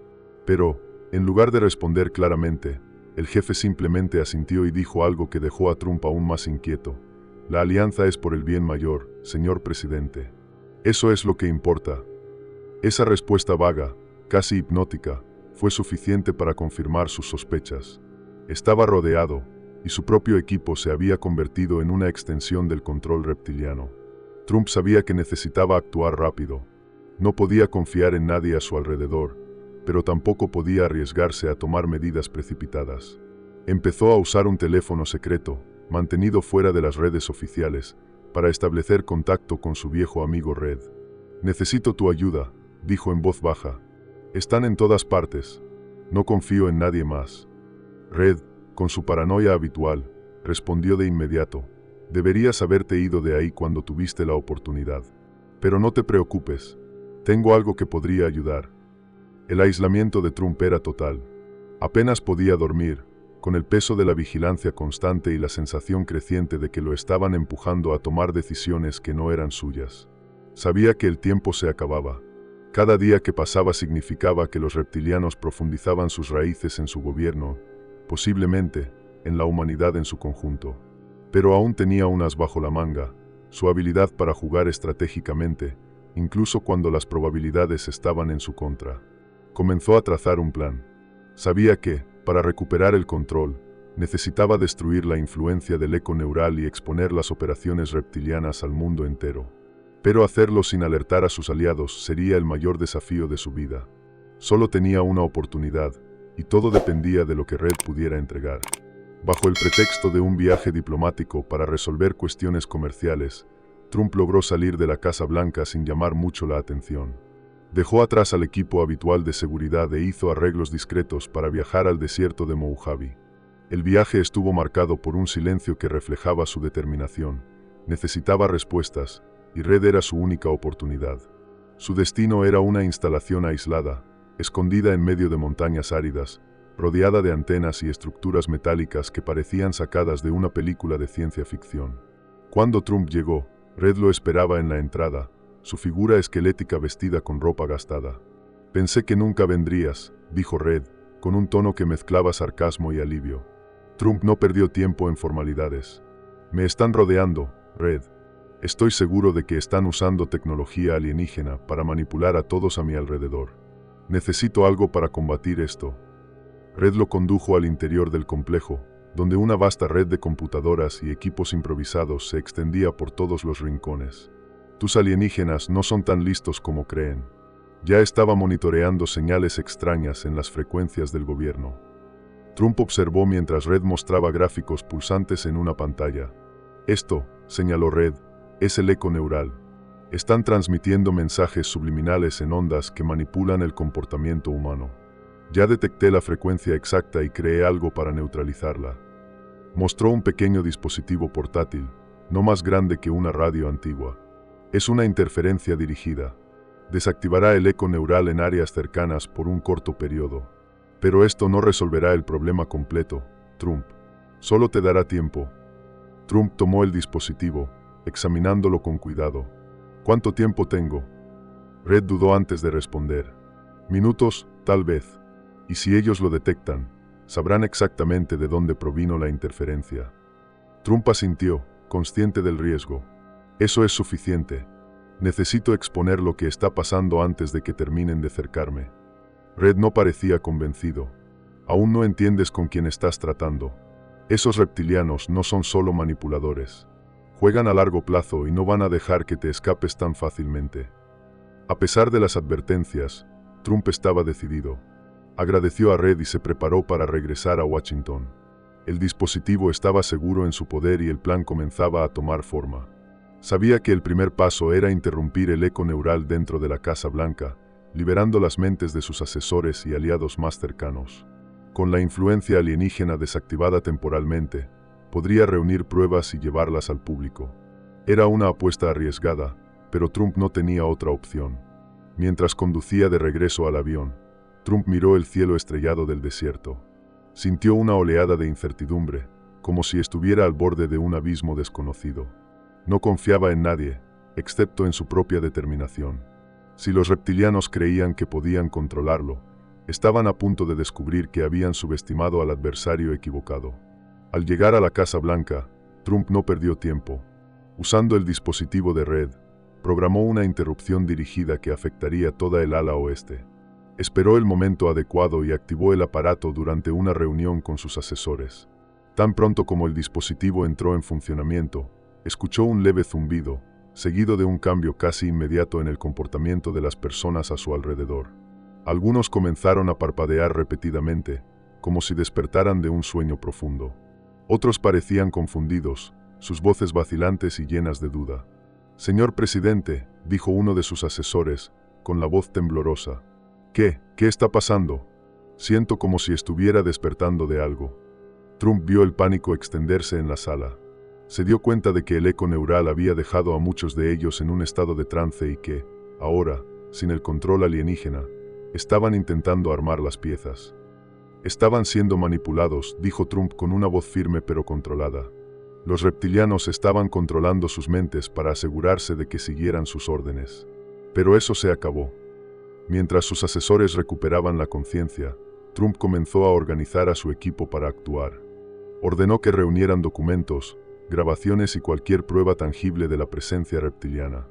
Pero, en lugar de responder claramente, el jefe simplemente asintió y dijo algo que dejó a Trump aún más inquieto. «La alianza es por el bien mayor, señor presidente. Eso es lo que importa». Esa respuesta vaga, casi hipnótica, fue suficiente para confirmar sus sospechas. Estaba rodeado, y su propio equipo se había convertido en una extensión del control reptiliano. Trump sabía que necesitaba actuar rápido. No podía confiar en nadie a su alrededor, pero tampoco podía arriesgarse a tomar medidas precipitadas. Empezó a usar un teléfono secreto, mantenido fuera de las redes oficiales, para establecer contacto con su viejo amigo Red. «Necesito tu ayuda», dijo en voz baja. «Están en todas partes. No confío en nadie más». Red, con su paranoia habitual, respondió de inmediato. «Deberías haberte ido de ahí cuando tuviste la oportunidad. Pero no te preocupes. Tengo algo que podría ayudar». El aislamiento de Trump era total. Apenas podía dormir, con el peso de la vigilancia constante y la sensación creciente de que lo estaban empujando a tomar decisiones que no eran suyas. Sabía que el tiempo se acababa. Cada día que pasaba significaba que los reptilianos profundizaban sus raíces en su gobierno, posiblemente en la humanidad en su conjunto. Pero aún tenía un as bajo la manga: su habilidad para jugar estratégicamente, incluso cuando las probabilidades estaban en su contra. Comenzó a trazar un plan. Sabía que, para recuperar el control, necesitaba destruir la influencia del eco neural y exponer las operaciones reptilianas al mundo entero. Pero hacerlo sin alertar a sus aliados sería el mayor desafío de su vida. Solo tenía una oportunidad, y todo dependía de lo que Red pudiera entregar. Bajo el pretexto de un viaje diplomático para resolver cuestiones comerciales, Trump logró salir de la Casa Blanca sin llamar mucho la atención. Dejó atrás al equipo habitual de seguridad e hizo arreglos discretos para viajar al desierto de Mojave. El viaje estuvo marcado por un silencio que reflejaba su determinación. Necesitaba respuestas, y Red era su única oportunidad. Su destino era una instalación aislada, escondida en medio de montañas áridas, rodeada de antenas y estructuras metálicas que parecían sacadas de una película de ciencia ficción. Cuando Trump llegó, Red lo esperaba en la entrada, su figura esquelética vestida con ropa gastada. «Pensé que nunca vendrías», dijo Red, con un tono que mezclaba sarcasmo y alivio. Trump no perdió tiempo en formalidades. «Me están rodeando, Red. Estoy seguro de que están usando tecnología alienígena para manipular a todos a mi alrededor. Necesito algo para combatir esto». Red lo condujo al interior del complejo, donde una vasta red de computadoras y equipos improvisados se extendía por todos los rincones. «Tus alienígenas no son tan listos como creen». Ya estaba monitoreando señales extrañas en las frecuencias del gobierno. Trump observó mientras Red mostraba gráficos pulsantes en una pantalla. Esto, señaló Red, es el eco neural. Están transmitiendo mensajes subliminales en ondas que manipulan el comportamiento humano. Ya detecté la frecuencia exacta y creé algo para neutralizarla. Mostró un pequeño dispositivo portátil, no más grande que una radio antigua. Es una interferencia dirigida. Desactivará el eco neural en áreas cercanas por un corto periodo. Pero esto no resolverá el problema completo, Trump. Solo te dará tiempo. Trump tomó el dispositivo, examinándolo con cuidado. ¿Cuánto tiempo tengo? Red dudó antes de responder. Minutos, tal vez. Y si ellos lo detectan, sabrán exactamente de dónde provino la interferencia. Trump asintió, consciente del riesgo. Eso es suficiente. Necesito exponer lo que está pasando antes de que terminen de cercarme. Red no parecía convencido. Aún no entiendes con quién estás tratando. Esos reptilianos no son solo manipuladores. Juegan a largo plazo y no van a dejar que te escapes tan fácilmente. A pesar de las advertencias, Trump estaba decidido. Agradeció a Red y se preparó para regresar a Washington. El dispositivo estaba seguro en su poder y el plan comenzaba a tomar forma. Sabía que el primer paso era interrumpir el eco neural dentro de la Casa Blanca, liberando las mentes de sus asesores y aliados más cercanos. Con la influencia alienígena desactivada temporalmente, podría reunir pruebas y llevarlas al público. Era una apuesta arriesgada, pero Trump no tenía otra opción. Mientras conducía de regreso al avión, Trump miró el cielo estrellado del desierto. Sintió una oleada de incertidumbre, como si estuviera al borde de un abismo desconocido. No confiaba en nadie, excepto en su propia determinación. Si los reptilianos creían que podían controlarlo, estaban a punto de descubrir que habían subestimado al adversario equivocado. Al llegar a la Casa Blanca, Trump no perdió tiempo. Usando el dispositivo de Red, programó una interrupción dirigida que afectaría toda el ala oeste. Esperó el momento adecuado y activó el aparato durante una reunión con sus asesores. Tan pronto como el dispositivo entró en funcionamiento, escuchó un leve zumbido, seguido de un cambio casi inmediato en el comportamiento de las personas a su alrededor. Algunos comenzaron a parpadear repetidamente, como si despertaran de un sueño profundo. Otros parecían confundidos, sus voces vacilantes y llenas de duda. «Señor presidente», dijo uno de sus asesores, con la voz temblorosa. «¿Qué está pasando? Siento como si estuviera despertando de algo». Trump vio el pánico extenderse en la sala. Se dio cuenta de que el eco neural había dejado a muchos de ellos en un estado de trance y que, ahora, sin el control alienígena, estaban intentando armar las piezas. «Estaban siendo manipulados», dijo Trump con una voz firme pero controlada. Los reptilianos estaban controlando sus mentes para asegurarse de que siguieran sus órdenes. Pero eso se acabó. Mientras sus asesores recuperaban la conciencia, Trump comenzó a organizar a su equipo para actuar. Ordenó que reunieran documentos, grabaciones y cualquier prueba tangible de la presencia reptiliana.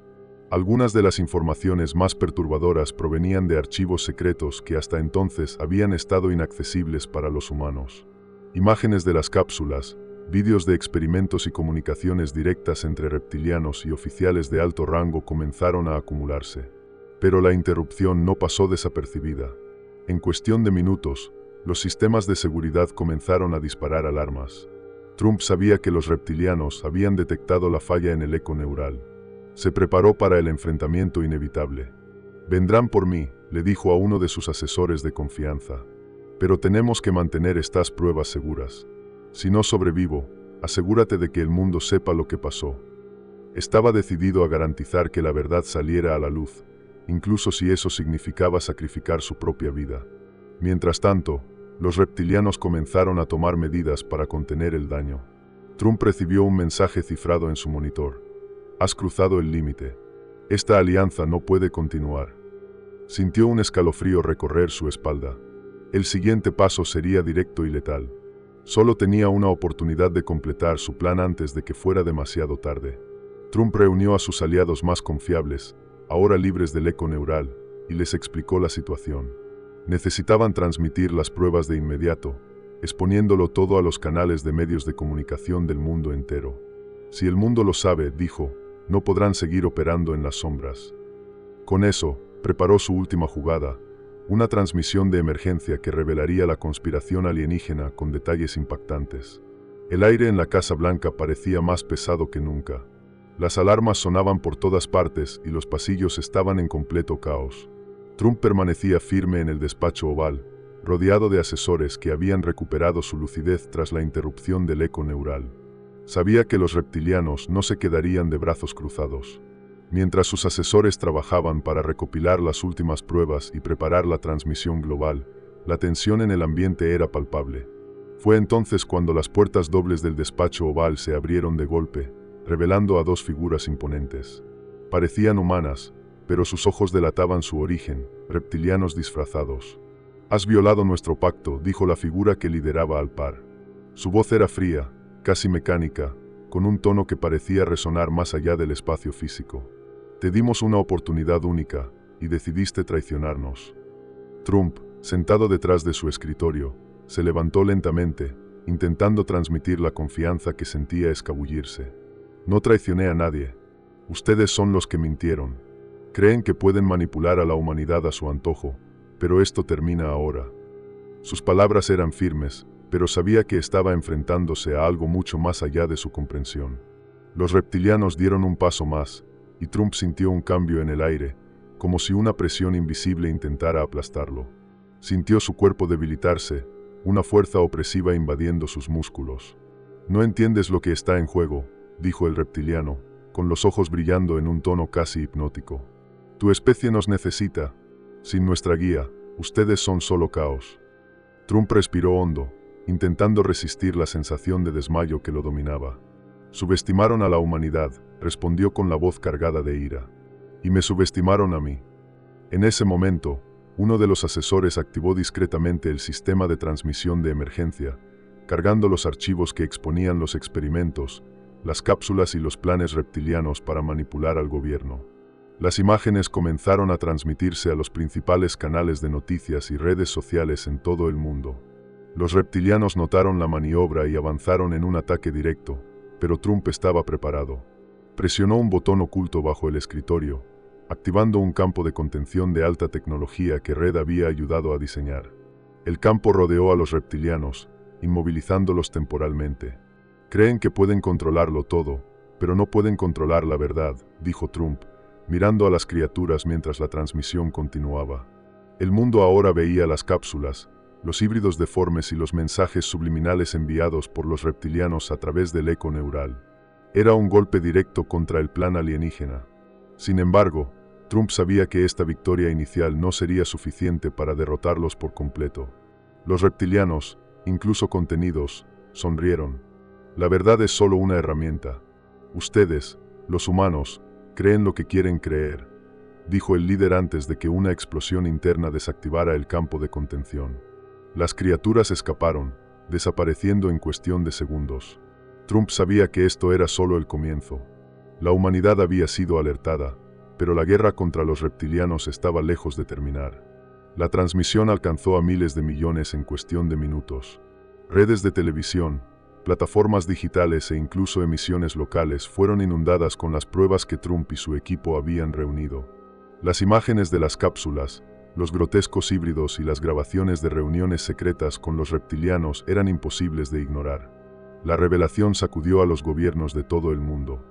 Algunas de las informaciones más perturbadoras provenían de archivos secretos que hasta entonces habían estado inaccesibles para los humanos. Imágenes de las cápsulas, vídeos de experimentos y comunicaciones directas entre reptilianos y oficiales de alto rango comenzaron a acumularse. Pero la interrupción no pasó desapercibida. En cuestión de minutos, los sistemas de seguridad comenzaron a disparar alarmas. Trump sabía que los reptilianos habían detectado la falla en el eco neural. Se preparó para el enfrentamiento inevitable. «Vendrán por mí», le dijo a uno de sus asesores de confianza. «Pero tenemos que mantener estas pruebas seguras. Si no sobrevivo, asegúrate de que el mundo sepa lo que pasó». Estaba decidido a garantizar que la verdad saliera a la luz, incluso si eso significaba sacrificar su propia vida. Mientras tanto, los reptilianos comenzaron a tomar medidas para contener el daño. Trump recibió un mensaje cifrado en su monitor. «Has cruzado el límite. Esta alianza no puede continuar». Sintió un escalofrío recorrer su espalda. El siguiente paso sería directo y letal. Solo tenía una oportunidad de completar su plan antes de que fuera demasiado tarde. Trump reunió a sus aliados más confiables, ahora libres del eco neural, y les explicó la situación. Necesitaban transmitir las pruebas de inmediato, exponiéndolo todo a los canales de medios de comunicación del mundo entero. «Si el mundo lo sabe», dijo, «no podrán seguir operando en las sombras». Con eso, preparó su última jugada, una transmisión de emergencia que revelaría la conspiración alienígena con detalles impactantes. El aire en la Casa Blanca parecía más pesado que nunca. Las alarmas sonaban por todas partes y los pasillos estaban en completo caos. Trump permanecía firme en el despacho oval, rodeado de asesores que habían recuperado su lucidez tras la interrupción del eco neural. Sabía que los reptilianos no se quedarían de brazos cruzados. Mientras sus asesores trabajaban para recopilar las últimas pruebas y preparar la transmisión global, la tensión en el ambiente era palpable. Fue entonces cuando las puertas dobles del despacho oval se abrieron de golpe, revelando a dos figuras imponentes. Parecían humanas, pero sus ojos delataban su origen, reptilianos disfrazados. «Has violado nuestro pacto», dijo la figura que lideraba al par. Su voz era fría, casi mecánica, con un tono que parecía resonar más allá del espacio físico. «Te dimos una oportunidad única, y decidiste traicionarnos». Trump, sentado detrás de su escritorio, se levantó lentamente, intentando transmitir la confianza que sentía escabullirse. «No traicioné a nadie. Ustedes son los que mintieron. Creen que pueden manipular a la humanidad a su antojo, pero esto termina ahora». Sus palabras eran firmes, pero sabía que estaba enfrentándose a algo mucho más allá de su comprensión. Los reptilianos dieron un paso más, y Trump sintió un cambio en el aire, como si una presión invisible intentara aplastarlo. Sintió su cuerpo debilitarse, una fuerza opresiva invadiendo sus músculos. «No entiendes lo que está en juego», dijo el reptiliano, con los ojos brillando en un tono casi hipnótico. «Tu especie nos necesita. Sin nuestra guía, ustedes son solo caos». Trump respiró hondo, intentando resistir la sensación de desmayo que lo dominaba. «Subestimaron a la humanidad», respondió con la voz cargada de ira. «Y me subestimaron a mí». En ese momento, uno de los asesores activó discretamente el sistema de transmisión de emergencia, cargando los archivos que exponían los experimentos, las cápsulas y los planes reptilianos para manipular al gobierno. Las imágenes comenzaron a transmitirse a los principales canales de noticias y redes sociales en todo el mundo. Los reptilianos notaron la maniobra y avanzaron en un ataque directo, pero Trump estaba preparado. Presionó un botón oculto bajo el escritorio, activando un campo de contención de alta tecnología que Red había ayudado a diseñar. El campo rodeó a los reptilianos, inmovilizándolos temporalmente. «Creen que pueden controlarlo todo, pero no pueden controlar la verdad», dijo Trump, mirando a las criaturas mientras la transmisión continuaba. El mundo ahora veía las cápsulas, los híbridos deformes y los mensajes subliminales enviados por los reptilianos a través del eco neural. Era un golpe directo contra el plan alienígena. Sin embargo, Trump sabía que esta victoria inicial no sería suficiente para derrotarlos por completo. Los reptilianos, incluso contenidos, sonrieron. «La verdad es solo una herramienta. Ustedes, los humanos, creen lo que quieren creer», dijo el líder antes de que una explosión interna desactivara el campo de contención. Las criaturas escaparon, desapareciendo en cuestión de segundos. Trump sabía que esto era solo el comienzo. La humanidad había sido alertada, pero la guerra contra los reptilianos estaba lejos de terminar. La transmisión alcanzó a miles de millones en cuestión de minutos. Redes de televisión, plataformas digitales e incluso emisiones locales fueron inundadas con las pruebas que Trump y su equipo habían reunido. Las imágenes de las cápsulas, los grotescos híbridos y las grabaciones de reuniones secretas con los reptilianos eran imposibles de ignorar. La revelación sacudió a los gobiernos de todo el mundo.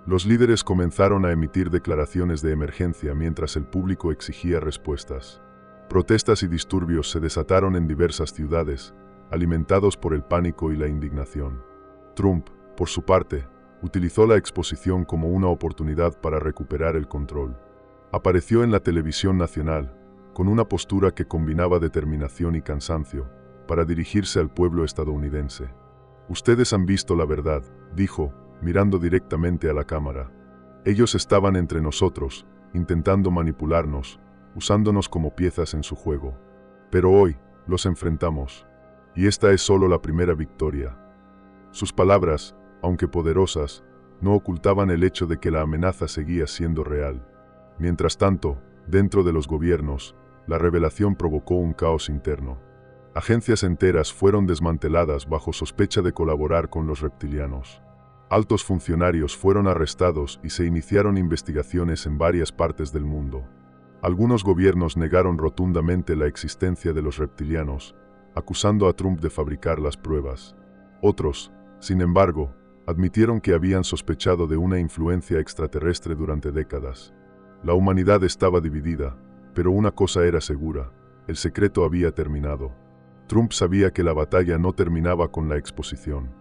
Los líderes comenzaron a emitir declaraciones de emergencia mientras el público exigía respuestas. Protestas y disturbios se desataron en diversas ciudades, alimentados por el pánico y la indignación. Trump, por su parte, utilizó la exposición como una oportunidad para recuperar el control. Apareció en la televisión nacional, con una postura que combinaba determinación y cansancio, para dirigirse al pueblo estadounidense. «Ustedes han visto la verdad», dijo, mirando directamente a la cámara. «Ellos estaban entre nosotros, intentando manipularnos, usándonos como piezas en su juego. Pero hoy, los enfrentamos. Y esta es solo la primera victoria». Sus palabras, aunque poderosas, no ocultaban el hecho de que la amenaza seguía siendo real. Mientras tanto, dentro de los gobiernos, la revelación provocó un caos interno. Agencias enteras fueron desmanteladas bajo sospecha de colaborar con los reptilianos. Altos funcionarios fueron arrestados y se iniciaron investigaciones en varias partes del mundo. Algunos gobiernos negaron rotundamente la existencia de los reptilianos, acusando a Trump de fabricar las pruebas. Otros, sin embargo, admitieron que habían sospechado de una influencia extraterrestre durante décadas. La humanidad estaba dividida, pero una cosa era segura: el secreto había terminado. Trump sabía que la batalla no terminaba con la exposición.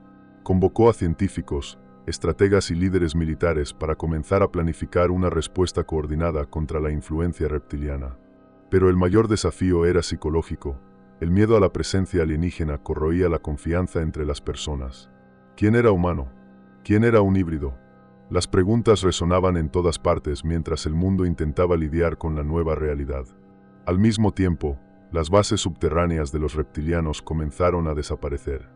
Convocó a científicos, estrategas y líderes militares para comenzar a planificar una respuesta coordinada contra la influencia reptiliana. Pero el mayor desafío era psicológico. El miedo a la presencia alienígena corroía la confianza entre las personas. ¿Quién era humano? ¿Quién era un híbrido? Las preguntas resonaban en todas partes mientras el mundo intentaba lidiar con la nueva realidad. Al mismo tiempo, las bases subterráneas de los reptilianos comenzaron a desaparecer.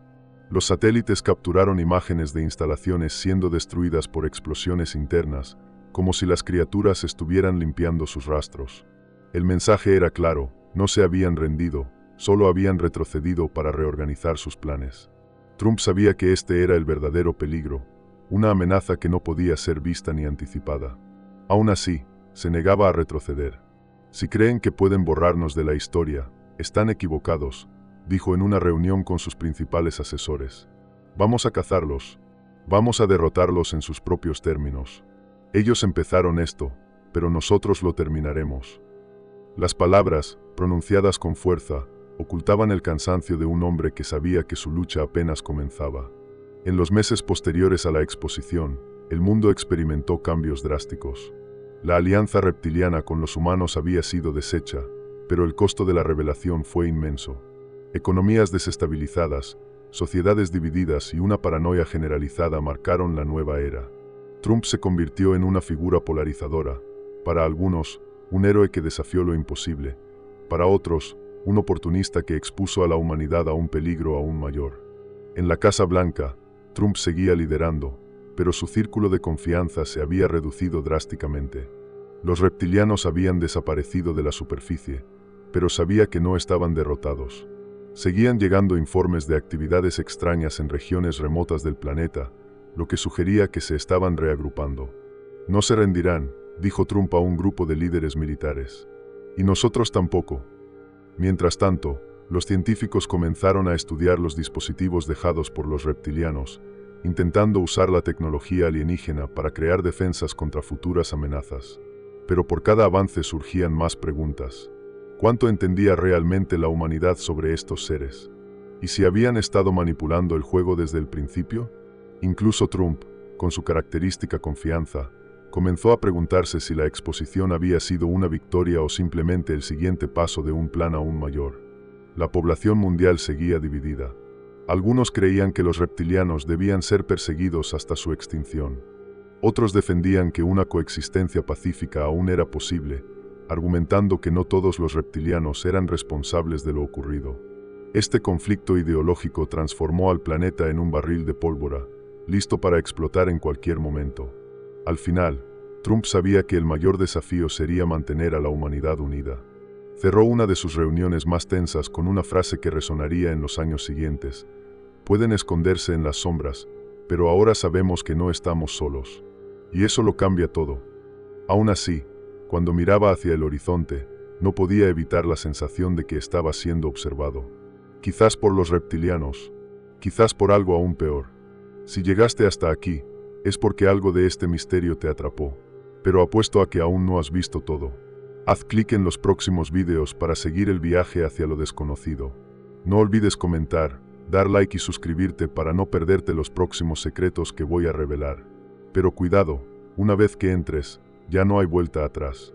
Los satélites capturaron imágenes de instalaciones siendo destruidas por explosiones internas, como si las criaturas estuvieran limpiando sus rastros. El mensaje era claro: no se habían rendido, solo habían retrocedido para reorganizar sus planes. Trump sabía que este era el verdadero peligro, una amenaza que no podía ser vista ni anticipada. Aún así, se negaba a retroceder. Si creen que pueden borrarnos de la historia, están equivocados, dijo en una reunión con sus principales asesores. Vamos a cazarlos. Vamos a derrotarlos en sus propios términos. Ellos empezaron esto, pero nosotros lo terminaremos. Las palabras, pronunciadas con fuerza, ocultaban el cansancio de un hombre que sabía que su lucha apenas comenzaba. En los meses posteriores a la exposición, el mundo experimentó cambios drásticos. La alianza reptiliana con los humanos había sido deshecha, pero el costo de la revelación fue inmenso. Economías desestabilizadas, sociedades divididas y una paranoia generalizada marcaron la nueva era. Trump se convirtió en una figura polarizadora. Para algunos, un héroe que desafió lo imposible. Para otros, un oportunista que expuso a la humanidad a un peligro aún mayor. En la Casa Blanca, Trump seguía liderando, pero su círculo de confianza se había reducido drásticamente. Los reptilianos habían desaparecido de la superficie, pero sabía que no estaban derrotados. Seguían llegando informes de actividades extrañas en regiones remotas del planeta, lo que sugería que se estaban reagrupando. No se rendirán, dijo Trump a un grupo de líderes militares. Y nosotros tampoco. Mientras tanto, los científicos comenzaron a estudiar los dispositivos dejados por los reptilianos, intentando usar la tecnología alienígena para crear defensas contra futuras amenazas. Pero por cada avance surgían más preguntas. ¿Cuánto entendía realmente la humanidad sobre estos seres? ¿Y si habían estado manipulando el juego desde el principio? Incluso Trump, con su característica confianza, comenzó a preguntarse si la exposición había sido una victoria o simplemente el siguiente paso de un plan aún mayor. La población mundial seguía dividida. Algunos creían que los reptilianos debían ser perseguidos hasta su extinción. Otros defendían que una coexistencia pacífica aún era posible, argumentando que no todos los reptilianos eran responsables de lo ocurrido. Este conflicto ideológico transformó al planeta en un barril de pólvora, listo para explotar en cualquier momento. Al final, Trump sabía que el mayor desafío sería mantener a la humanidad unida. Cerró una de sus reuniones más tensas con una frase que resonaría en los años siguientes: pueden esconderse en las sombras, pero ahora sabemos que no estamos solos. Y eso lo cambia todo. Aún así, cuando miraba hacia el horizonte, no podía evitar la sensación de que estaba siendo observado. Quizás por los reptilianos, quizás por algo aún peor. Si llegaste hasta aquí, es porque algo de este misterio te atrapó. Pero apuesto a que aún no has visto todo. Haz clic en los próximos vídeos para seguir el viaje hacia lo desconocido. No olvides comentar, dar like y suscribirte para no perderte los próximos secretos que voy a revelar. Pero cuidado, una vez que entres, ya no hay vuelta atrás.